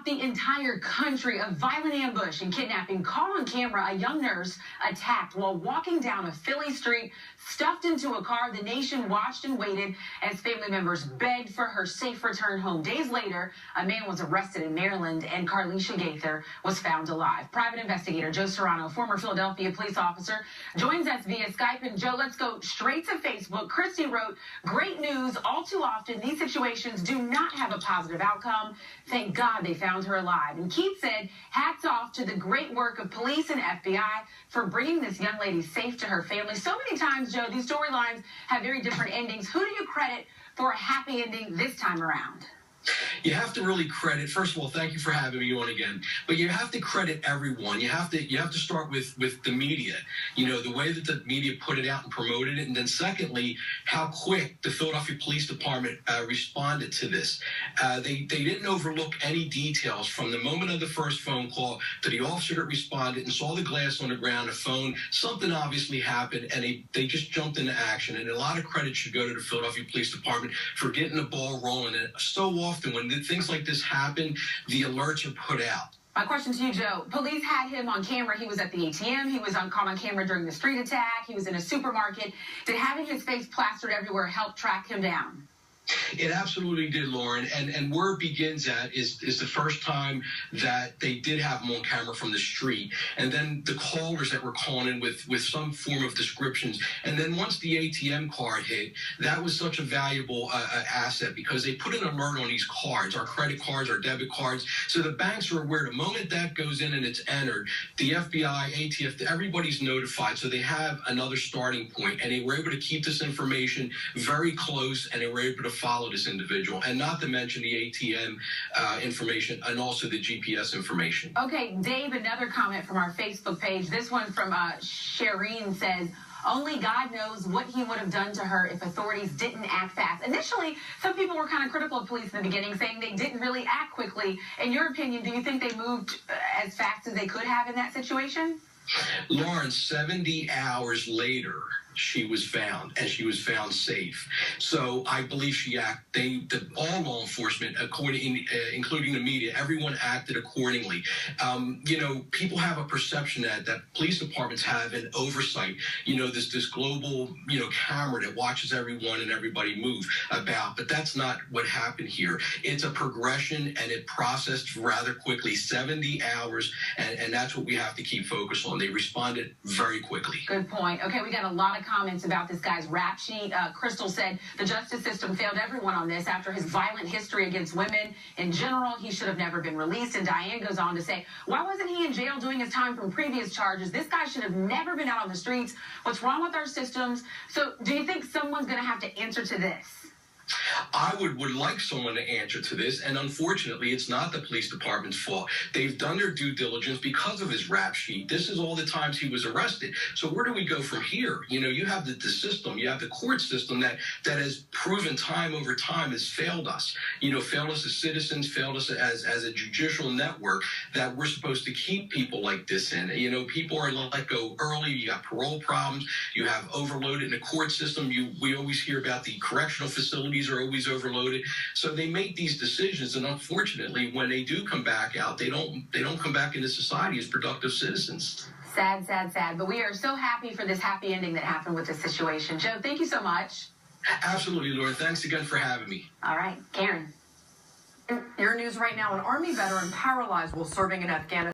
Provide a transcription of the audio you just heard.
shocked the entire country. A violent ambush and kidnapping caught on camera. A young nurse attacked while walking down a Philly street, stuffed into a car. The nation watched and waited as family members begged for her safe return home. Days later, a man was arrested in Maryland, and Carlisha Gaither was found alive. Private investigator Joe Serrano, former Philadelphia police officer, joins us via Skype. And Joe, let's go straight to Facebook. Christy wrote, "Great news. All too often, these situations do not have a positive outcome. Thank God they found her alive." And Keith said, "Hats off to the great work of police and FBI for bringing this young lady safe to her family." So many times, Joe, these storylines have very different endings. Who do you credit for a happy ending this time around? You have to really credit, first of all, thank you for having me on again, but you have to credit everyone. You have to start with the media, the way that the media put it out and promoted it, and then secondly, how quick the Philadelphia Police Department responded to this. They didn't overlook any details from the moment of the first phone call to the officer that responded and saw the glass on the ground, the phone, something obviously happened, and they just jumped into action. And a lot of credit should go to the Philadelphia Police Department for getting the ball rolling. And so often when things like this happen, the alerts are put out. My question to you, Joe. Police had him on camera. He was at the ATM. He was caught on camera during the street attack. He was in a supermarket. Did having his face plastered everywhere help track him down? It absolutely did, Lauren. And where it begins at is the first time that they did have him on camera from the street. And then the callers that were calling in with some form of descriptions. And then once the ATM card hit, that was such a valuable asset because they put an alert on these cards, our credit cards, our debit cards. So the banks are aware the moment that goes in and it's entered, the FBI, ATF, everybody's notified. So they have another starting point. And they were able to keep this information very close, and they were able to follow this individual, and not to mention the ATM information and also the GPS information. Okay, Dave, another comment from our Facebook page. This one from Shireen says, "Only God knows what he would have done to her if authorities didn't act fast." Initially, some people were kind of critical of police in the beginning, saying they didn't really act quickly. In your opinion, do you think they moved as fast as they could have in that situation? Lauren, 70 hours later, she was found, and she was found safe. So I believe all law enforcement, including the media, everyone acted accordingly. People have a perception that police departments have an oversight, this global, camera that watches everyone and everybody move about, but that's not what happened here. It's a progression, and it processed rather quickly, 70 hours, and that's what we have to keep focused on. They responded very quickly. Good point. Okay, we got a lot of comments about this guy's rap sheet. Crystal said the justice system failed everyone on this. After his violent history against women in general, he should have never been released. And Diane goes on to say, why wasn't he in jail doing his time from previous charges? This guy should have never been out on the streets. What's wrong with our systems? So do you think someone's going to have to answer to this? I would like someone to answer to this, and unfortunately, it's not the police department's fault. They've done their due diligence because of his rap sheet. This is all the times he was arrested. So where do we go from here? You have the system, you have the court system that has proven time over time has failed us. Failed us as citizens, failed us as a judicial network that we're supposed to keep people like this in. People are let go early. You got parole problems. You have overloaded in the court system. We always hear about the correctional facilities are always overloaded. So they make these decisions, and unfortunately, when they do come back out, they don't come back into society as productive citizens. Sad, sad, sad. But we are so happy for this happy ending that happened with this situation. Joe, thank you so much. Absolutely, Laura. Thanks again for having me. All right, Karen. Your news right now, an Army veteran paralyzed while serving in Afghanistan.